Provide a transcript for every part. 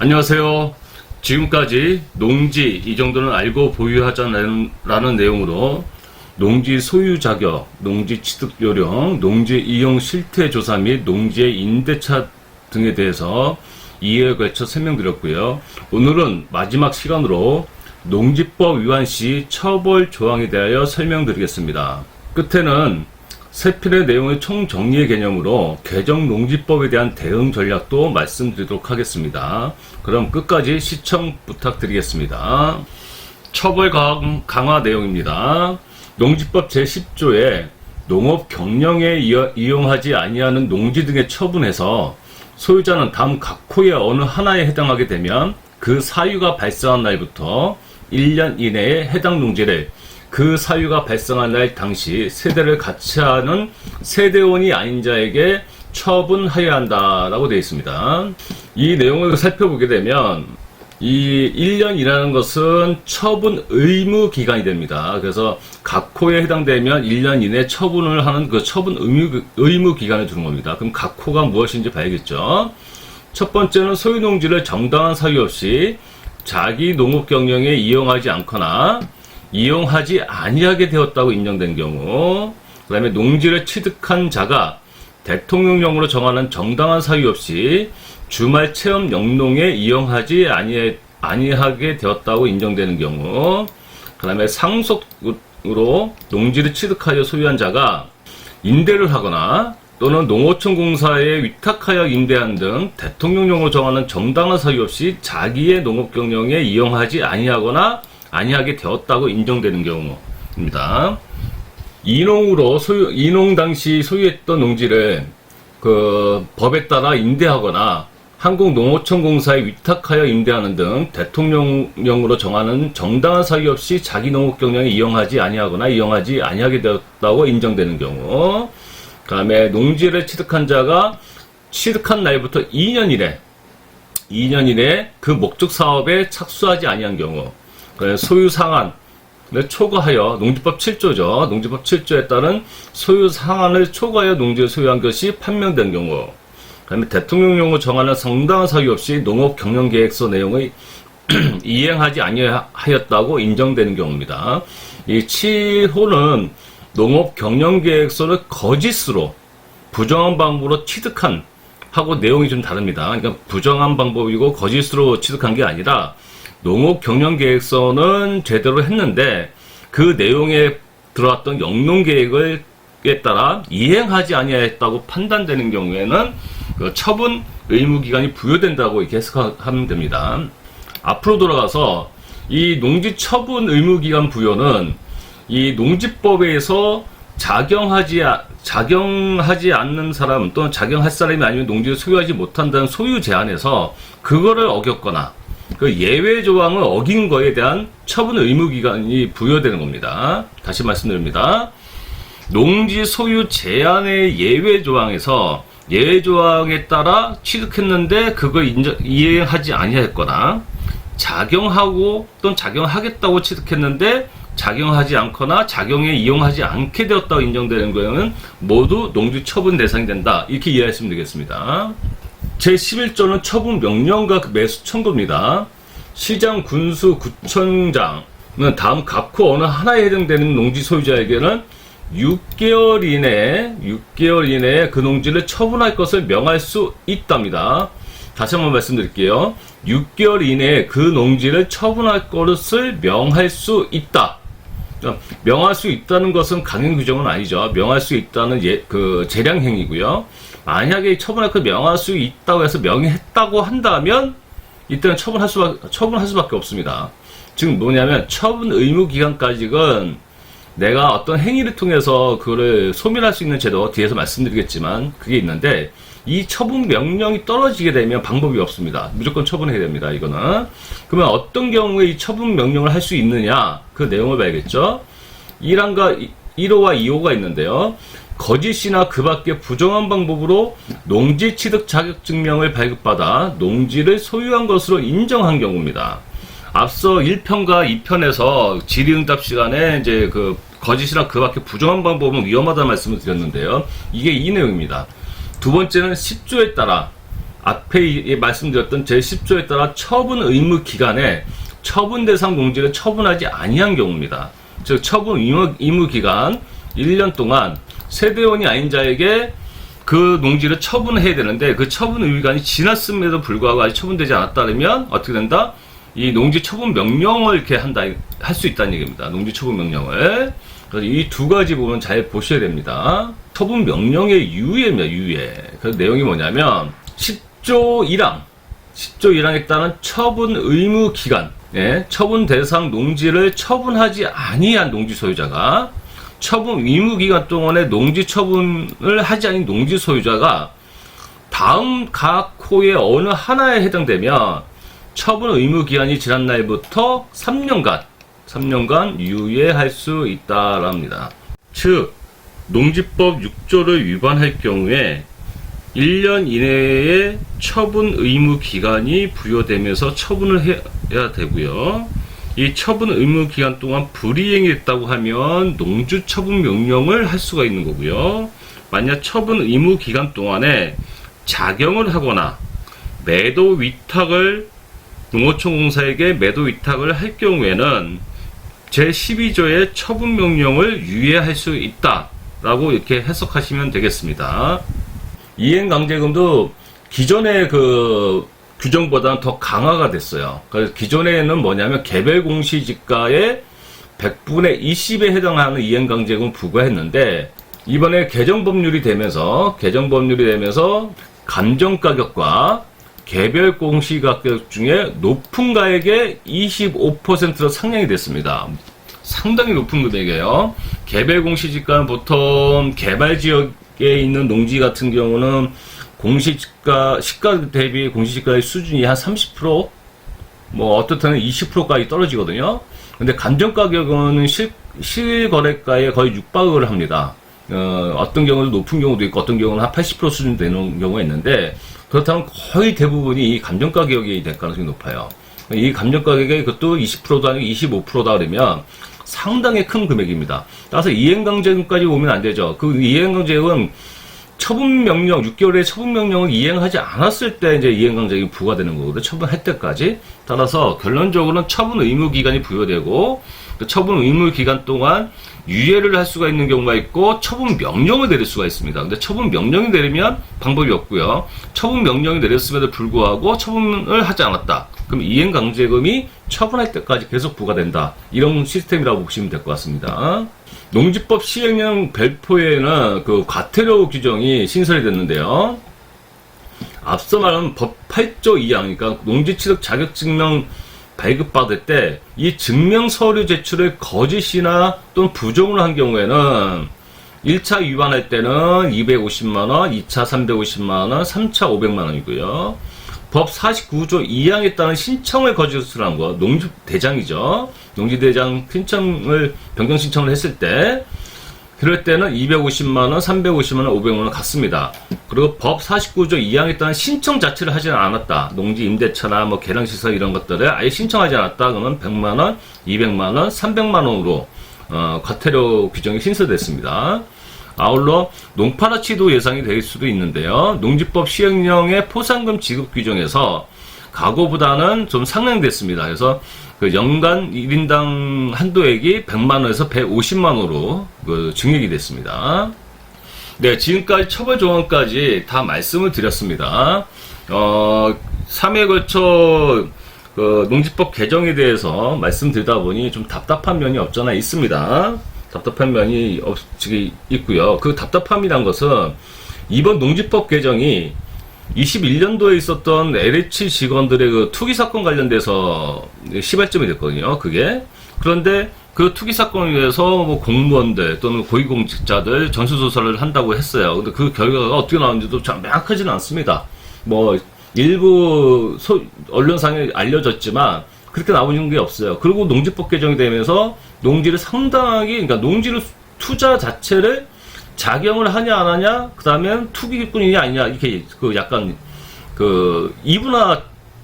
안녕하세요. 지금까지 농지 이 정도는 알고 보유하자라는 내용으로 농지 소유 자격, 농지 취득 요령, 농지 이용 실태 조사 및 농지의 임대차 등에 대해서 이해에 걸쳐 설명드렸고요. 오늘은 마지막 시간으로 농지법 위반 시 처벌 조항에 대하여 설명드리겠습니다. 끝에는 세 편의 내용의 총정리의 개념으로 개정 농지법에 대한 대응 전략도 말씀드리도록 하겠습니다. 그럼 끝까지 시청 부탁드리겠습니다. 처벌 강화 내용입니다. 농지법 제10조에 농업 경영에 이용하지 아니하는 농지 등의 처분에서 소유자는 다음 각 호의 어느 하나에 해당하게 되면 그 사유가 발생한 날부터 1년 이내에 해당 농지를 그 사유가 발생한 날 당시 세대를 같이 하는 세대원이 아닌 자에게 처분하여야 한다라고 되어 있습니다. 이 내용을 살펴보게 되면 이 1년이라는 것은 처분 의무 기간이 됩니다. 그래서 각 호에 해당되면 1년 이내 처분을 하는 그 처분 의무 기간을 두는 겁니다. 그럼 각 호가 무엇인지 봐야겠죠. 첫 번째는 소유 농지를 정당한 사유 없이 자기 농업 경영에 이용하지 않거나 이용하지 아니하게 되었다고 인정된 경우, 그 다음에 농지를 취득한 자가 대통령령으로 정하는 정당한 사유 없이 주말 체험 영농에 이용하지 아니하게 되었다고 인정되는 경우, 그 다음에 상속으로 농지를 취득하여 소유한 자가 임대를 하거나 또는 농어촌 공사에 위탁하여 임대한 등 대통령령으로 정하는 정당한 사유 없이 자기의 농업 경영에 이용하지 아니하게 되었다고 인정되는 경우입니다. 인농 당시 소유했던 농지를 그 법에 따라 임대하거나 한국농어촌공사에 위탁하여 임대하는 등 대통령령으로 정하는 정당한 사유 없이 자기 농업 경영에 이용하지 아니하거나 이용하지 아니하게 되었다고 인정되는 경우, 그 다음에 농지를 취득한 자가 취득한 날부터 2년 이내 그 목적 사업에 착수하지 아니한 경우, 소유 상한을 초과하여 농지법 7조죠. 농지법 7조에 따른 소유 상한을 초과하여 농지를 소유한 것이 판명된 경우, 그다음에 대통령령으로 정하는 정당한 사유 없이 농업 경영 계획서 내용을 이행하지 아니하였다고 인정되는 경우입니다. 이 7호는 농업 경영 계획서를 거짓으로 부정한 방법으로 취득한 하고 내용이 좀 다릅니다. 그러니까 부정한 방법이고 거짓으로 취득한 게 아니라 농업 경영 계획서는 제대로 했는데 그 내용에 들어왔던 영농 계획에 따라 이행하지 아니했다고 판단되는 경우에는 그 처분 의무 기간이 부여된다고 이렇게 해석하면 됩니다. 앞으로 돌아가서 이 농지 처분 의무 기간 부여는 이 농지법에서 작용하지 않는 사람 또는 작용할 사람이 아니면 농지를 소유하지 못한다는 소유 제한에서 그거를 어겼거나 그 예외 조항을 어긴 거에 대한 처분 의무 기간이 부여되는 겁니다. 다시 말씀드립니다. 농지 소유 제한의 예외 조항에서 예외 조항에 따라 취득했는데 그걸 이행하지 아니했거나 작용하고 또는 작용하겠다고 취득했는데 작용하지 않거나 작용에 이용하지 않게 되었다고 인정되는 경우는 모두 농지 처분 대상이 된다. 이렇게 이해하시면 되겠습니다. 제11조는 처분 명령과 매수 청구입니다. 시장, 군수, 구청장은 다음 각 호 어느 하나에 해당되는 농지 소유자에게는 6개월 이내에 그 농지를 처분할 것을 명할 수 있답니다. 다시 한번 말씀드릴게요. 6개월 이내에 그 농지를 처분할 것을 명할 수 있다. 명할 수 있다는 것은 강행 규정은 아니죠. 명할 수 있다는 그 재량행위고요. 만약에 처분할 걸 명할 수 있다고 해서 명했다고 한다면 이때는 처분할 수밖에 없습니다. 지금 뭐냐면 처분 의무 기간까지는 내가 어떤 행위를 통해서 그거를 소멸할 수 있는 제도 뒤에서 말씀드리겠지만 그게 있는데 이 처분 명령이 떨어지게 되면 방법이 없습니다. 무조건 처분해야 됩니다. 이거는. 그러면 어떤 경우에 이 처분 명령을 할 수 있느냐 그 내용을 봐야겠죠. 1호와 2호가 있는데요. 거짓이나 그 밖의 부정한 방법으로 농지 취득 자격 증명을 발급받아 농지를 소유한 것으로 인정한 경우입니다. 앞서 1편과 2편에서 질의응답 시간에 이제 그 거짓이나 그 밖의 부정한 방법은 위험하다는 말씀을 드렸는데요. 이게 이 내용입니다. 두 번째는 10조에 따라 앞에 말씀드렸던 제10조에 따라 처분 의무 기간에 처분 대상 농지를 처분하지 아니한 경우입니다. 즉 처분 의무 기간 1년 동안 세대원이 아닌 자에게 그 농지를 처분해야 되는데 그 처분 의무 기간이 지났음에도 불구하고 아직 처분되지 않았다면 어떻게 된다? 이 농지 처분 명령을 이렇게 할 수 있다는 얘기입니다. 농지 처분 명령을. 그래서 이 두 가지 부분 잘 보셔야 됩니다. 처분 명령의 유예입니다. 유예. 그 내용이 뭐냐면 10조 1항에 따른 처분 의무 기간, 처분 대상 농지를 처분하지 아니한 농지 소유자가 처분 의무 기간 동안에 농지 처분을 하지 않은 농지 소유자가 다음 각 호의 어느 하나에 해당되면 처분 의무 기한이 지난 날부터 3년간 유예할 수 있다랍니다. 즉 농지법 6조를 위반할 경우에 1년 이내에 처분 의무 기간이 부여되면서 처분을 해야 되고요. 이 처분 의무 기간 동안 불이행이 됐다고 하면 농지 처분 명령을 할 수가 있는 거고요. 만약 처분 의무 기간 동안에 작용을 하거나 매도 위탁을 농어촌공사에게 매도 위탁을 할 경우에는 제12조의 처분 명령을 유예할 수 있다라고 이렇게 해석하시면 되겠습니다. 이행강제금도 기존의 그 규정보다는 더 강화가 됐어요. 그래서 기존에는 뭐냐면 개별 공시지가의 100분의 20에 해당하는 이행강제금을 부과했는데 이번에 개정법률이 되면서 감정가격과 개별 공시가격 중에 높은 가액의 25%로 상향이 됐습니다. 상당히 높은 금액이에요. 개별 공시지가는 보통 개발지역에 있는 농지 같은 경우는 시가 대비 공시지가의 수준이 한 30%, 뭐 어떨 때는 20%까지 떨어지거든요. 근데 감정가격은 실거래가에 거의 육박을 합니다. 어떤 경우는 높은 경우도 있고 어떤 경우는 한 80% 수준 되는 경우가 있는데 그렇다면 거의 대부분이 이 감정가격이 될 가능성이 높아요. 이 감정가격이 그것도 20%도 아니고 25%다 그러면 상당히 큰 금액입니다. 따라서 이행강제금까지 오면 안 되죠. 그 이행강제금은 처분명령, 6개월의 처분명령을 이행하지 않았을 때 이제 이행강제금이 부과되는 거거든요. 처분할 때까지. 따라서 결론적으로는 처분 의무 기간이 부여되고 그 처분 의무 기간 동안 유예를 할 수가 있는 경우가 있고 처분 명령을 내릴 수가 있습니다. 근데 처분 명령이 내리면 방법이 없고요. 처분 명령이 내렸음에도 불구하고 처분을 하지 않았다. 그럼 이행강제금이 처분할 때까지 계속 부과된다. 이런 시스템이라고 보시면 될 것 같습니다. 농지법 시행령 별표에는 그 과태료 규정이 신설이 됐는데요. 앞서 말한 법 8조 2항, 그러니까 농지취득 자격증명 발급받을 때 이 증명 서류 제출을 거짓이나 또는 부정을 한 경우에는 1차 위반할 때는 250만원, 2차 350만원, 3차 500만원이고요. 법 49조 2항에 따른 신청을 거짓으로 한 거, 농지대장이죠. 농지대장 변경 신청을 했을 때 그럴 때는 250만원, 350만원, 500만원 같습니다. 그리고 법 49조 2항에 따른 신청 자체를 하지 않았다. 농지 임대차나 뭐 개량시설 이런 것들을 아예 신청하지 않았다. 그러면 100만원, 200만원, 300만원으로 과태료 규정이 신설됐습니다. 아울러 농파라치도 예상이 될 수도 있는데요. 농지법 시행령의 포상금 지급 규정에서 과거보다는 좀 상향됐습니다. 그래서 그 연간 1인당 한도액이 100만원에서 150만원으로 증액이 됐습니다. 네, 지금까지 처벌 조항까지 다 말씀을 드렸습니다. 3회에 걸쳐 농지법 개정에 대해서 말씀드리다 보니 좀 답답한 면이 없잖아 있습니다. 답답한 면이 있고요. 그 답답함이란 것은 이번 농지법 개정이 21년도에 있었던 LH 직원들의 그 투기 사건 관련돼서 시발점이 됐거든요. 그게. 그런데 그 투기 사건에 의해서 뭐 공무원들 또는 고위공직자들 전수조사를 한다고 했어요. 근데 그 결과가 어떻게 나왔는지도 참 명확하지는 않습니다. 뭐 일부 언론상에 알려졌지만 그렇게 나오는 게 없어요. 그리고 농지법 개정이 되면서 농지를 상당하게, 그러니까 농지를 투자 자체를 작용을 하냐 안 하냐, 그 다음에 투기꾼이냐 아니냐, 이렇게 약간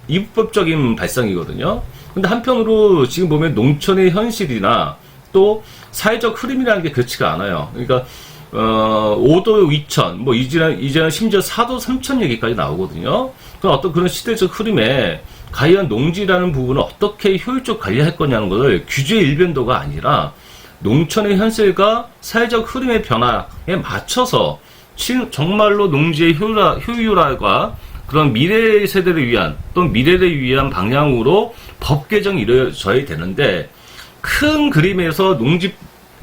이분법적인 발상이거든요. 근데 한편으로 지금 보면 농촌의 현실이나 또 사회적 흐름이라는 게 그렇지가 않아요. 그러니까 5도 2천, 뭐 이제는 심지어 4도 3천 얘기까지 나오거든요. 그 어떤 그런 시대적 흐름에 과연 농지라는 부분을 어떻게 효율적으로 관리할 거냐는 것을 규제 일변도가 아니라 농촌의 현실과 사회적 흐름의 변화에 맞춰서 정말로 농지의 효율화가 그런 미래 세대를 위한 또는 미래를 위한 방향으로 법 개정이 이루어져야 되는데, 큰 그림에서 농지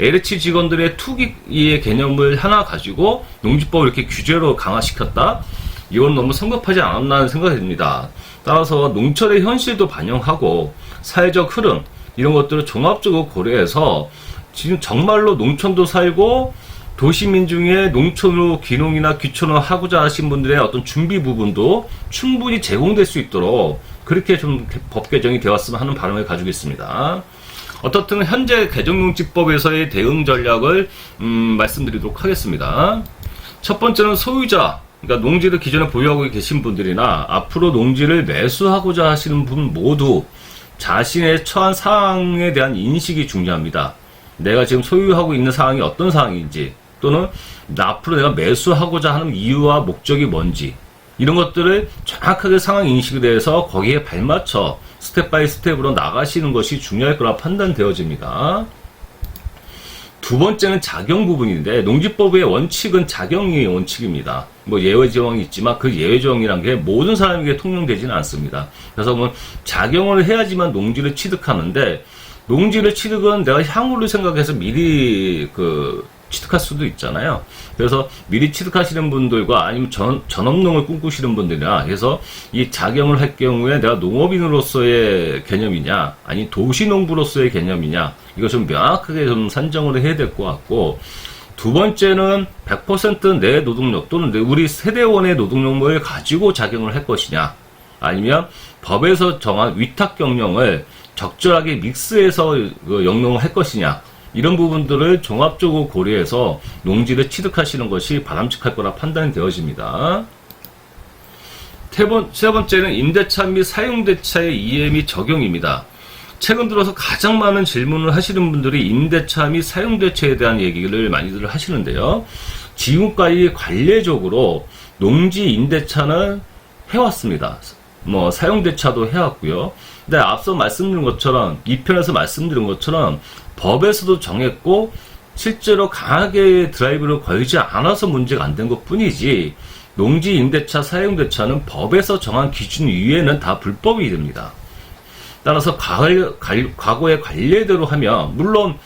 LH 직원들의 투기의 개념을 하나 가지고 농지법을 이렇게 규제로 강화시켰다? 이건 너무 성급하지 않았나 하는 생각이 듭니다. 따라서 농촌의 현실도 반영하고 사회적 흐름 이런 것들을 종합적으로 고려해서 지금 정말로 농촌도 살고 도시민 중에 농촌으로 귀농이나 귀촌을 하고자 하신 분들의 어떤 준비 부분도 충분히 제공될 수 있도록 그렇게 좀 법 개정이 되었으면 하는 바람을 가지고 있습니다. 어떻든 현재 개정농지법에서의 대응 전략을 말씀드리도록 하겠습니다. 첫 번째는 소유자, 그러니까 농지를 기존에 보유하고 계신 분들이나 앞으로 농지를 매수하고자 하시는 분 모두 자신의 처한 상황에 대한 인식이 중요합니다. 내가 지금 소유하고 있는 상황이 어떤 상황인지, 또는 앞으로 내가 매수하고자 하는 이유와 목적이 뭔지, 이런 것들을 정확하게 상황 인식에 대해서 거기에 발맞춰 스텝 바이 스텝으로 나가시는 것이 중요할 거라 판단되어집니다. 두 번째는 작용 부분인데, 농지법의 원칙은 작용의 원칙입니다. 뭐 예외 조항이 있지만 그 예외 조항이란 게 모든 사람에게 통용되지는 않습니다. 그래서 뭐 작용을 해야지만 농지를 취득하는데, 농지를 취득은 내가 향후를 생각해서 미리 취득할 수도 있잖아요. 그래서 미리 취득하시는 분들과 아니면 전업농을 꿈꾸시는 분들이나 해서 이 작용을 할 경우에 내가 농업인으로서의 개념이냐, 아니 도시농부로서의 개념이냐, 이거 좀 명확하게 좀 산정을 해야 될 것 같고, 두 번째는 100% 내 노동력 또는 우리 세대원의 노동력을 가지고 작용을 할 것이냐, 아니면 법에서 정한 위탁 경영을 적절하게 믹스해서 영농을 할 것이냐, 이런 부분들을 종합적으로 고려해서 농지를 취득하시는 것이 바람직할 거라 판단이 되어집니다. 세 번째는 임대차 및 사용대차의 이해 및 적용입니다. 최근 들어서 가장 많은 질문을 하시는 분들이 임대차 및 사용대차에 대한 얘기를 많이들 하시는데요. 지금까지 관례적으로 농지 임대차는 해왔습니다. 뭐 사용대차도 해왔고요. 근데 앞서 말씀드린 것처럼, 2편에서 말씀드린 것처럼 법에서도 정했고 실제로 강하게 드라이브를 걸지 않아서 문제가 안 된 것 뿐이지, 농지 임대차, 사용대차는 법에서 정한 기준 이외에는 다 불법이 됩니다. 따라서 과거의 관례대로 하면 물론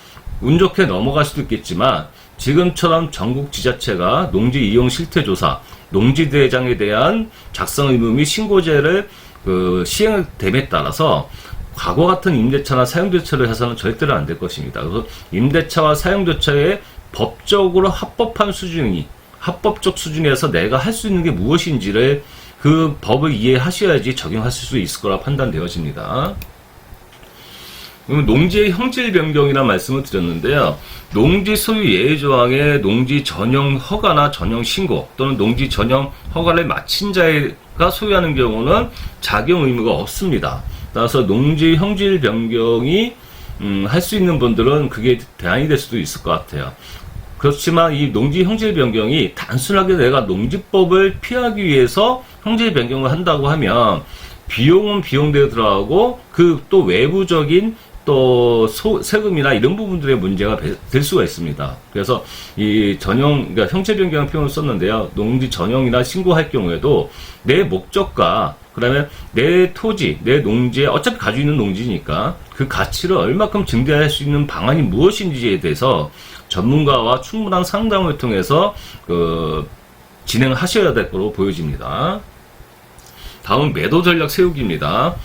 운 좋게 넘어갈 수도 있겠지만, 지금처럼 전국 지자체가 농지 이용 실태조사, 농지대장에 대한 작성 의무 및 신고제를 시행됨에 따라서 과거 같은 임대차나 사용대차를 해서는 절대로 안 될 것입니다. 그래서 임대차와 사용대차의 법적으로 합법적 수준에서 내가 할 수 있는 게 무엇인지를 그 법을 이해하셔야지 적용하실 수 있을 거라 판단되어집니다. 농지의 형질 변경이라는 말씀을 드렸는데요. 농지 소유 예외 조항에 농지 전용 허가나 전용 신고 또는 농지 전용 허가를 마친 자가 소유하는 경우는 작용 의무가 없습니다. 따라서 농지 형질 변경이 할 수 있는 분들은 그게 대안이 될 수도 있을 것 같아요. 그렇지만 이 농지 형질 변경이 단순하게 내가 농지법을 피하기 위해서 형질 변경을 한다고 하면 비용은 비용대로 들어가고 그 또 외부적인 또 세금이나 이런 부분들의 문제가 될 수가 있습니다. 그래서 이 그러니까 형체 변경 표현을 썼는데요. 농지 전용이나 신고할 경우에도 내 목적과 그다음에 내 토지, 내 농지에 어차피 가지고 있는 농지니까 그 가치를 얼마큼 증대할 수 있는 방안이 무엇인지에 대해서 전문가와 충분한 상담을 통해서 진행하셔야 될 거로 보여집니다. 다음은 매도 전략 세우기입니다.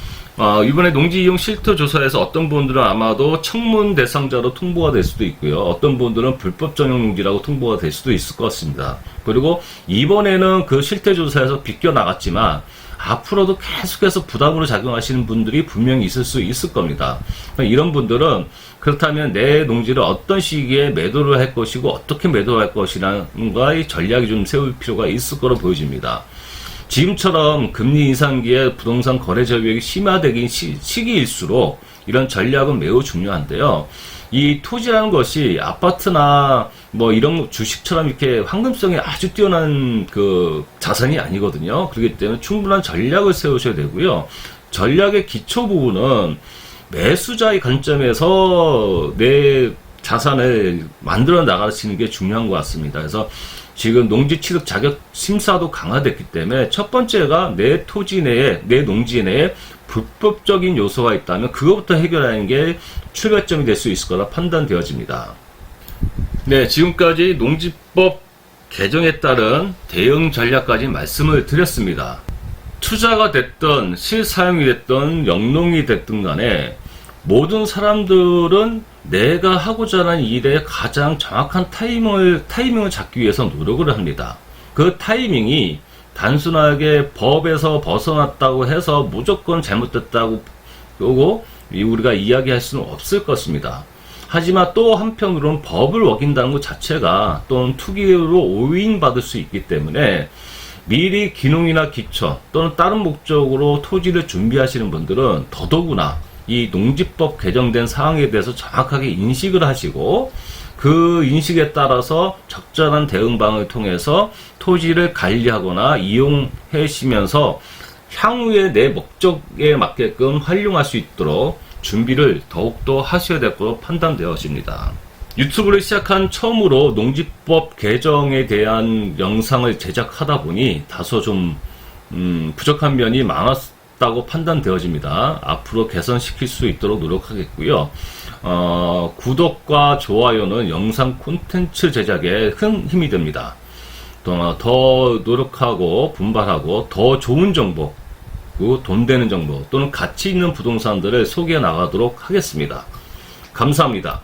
이번에 농지 이용 실태 조사에서 어떤 분들은 아마도 청문 대상자로 통보가 될 수도 있고요. 어떤 분들은 불법 전용 농지라고 통보가 될 수도 있을 것 같습니다. 그리고 이번에는 그 실태 조사에서 비껴 나갔지만 앞으로도 계속해서 부담으로 작용하시는 분들이 분명히 있을 수 있을 겁니다. 이런 분들은 그렇다면 내 농지를 어떤 시기에 매도를 할 것이고 어떻게 매도할 것이라는 거의 전략이 좀 세울 필요가 있을 거로 보여집니다. 지금처럼 금리 인상기에 부동산 거래 절벽이 심화되긴 시기일수록 이런 전략은 매우 중요한데요. 이 토지라는 것이 아파트나 뭐 이런 주식처럼 이렇게 황금성이 아주 뛰어난 그 자산이 아니거든요. 그렇기 때문에 충분한 전략을 세우셔야 되고요. 전략의 기초 부분은 매수자의 관점에서 내 자산을 만들어 나가시는 게 중요한 것 같습니다. 그래서 지금 농지 취득 자격 심사도 강화됐기 때문에 첫 번째가 내 토지 내에, 내 농지 내에 불법적인 요소가 있다면 그것부터 해결하는 게 출발점이 될 수 있을 거라 판단되어집니다. 네, 지금까지 농지법 개정에 따른 대응 전략까지 말씀을 드렸습니다. 투자가 됐던 실사용이 됐던 영농이 됐든 간에 모든 사람들은 내가 하고자 하는 일에 가장 정확한 타이밍을 잡기 위해서 노력을 합니다. 그 타이밍이 단순하게 법에서 벗어났다고 해서 무조건 잘못됐다고 우리가 이야기할 수는 없을 것입니다. 하지만 또 한편으로는 법을 어긴다는 것 자체가 또는 투기로 오인받을 수 있기 때문에 미리 기농이나 기초 또는 다른 목적으로 토지를 준비하시는 분들은 더더구나 이 농지법 개정된 사항에 대해서 정확하게 인식을 하시고 그 인식에 따라서 적절한 대응 방안을 통해서 토지를 관리하거나 이용하시면서 향후에 내 목적에 맞게끔 활용할 수 있도록 준비를 더욱더 하셔야 될 것으로 판단되어집니다. 유튜브를 시작한 처음으로 농지법 개정에 대한 영상을 제작하다 보니 다소 좀 부족한 면이 많았다고 판단되어집니다. 앞으로 개선시킬 수 있도록 노력하겠고요. 구독과 좋아요는 영상 콘텐츠 제작에 큰 힘이 됩니다. 더 노력하고 분발하고 더 좋은 정보, 돈 되는 정보 또는 가치 있는 부동산들을 소개해 나가도록 하겠습니다. 감사합니다.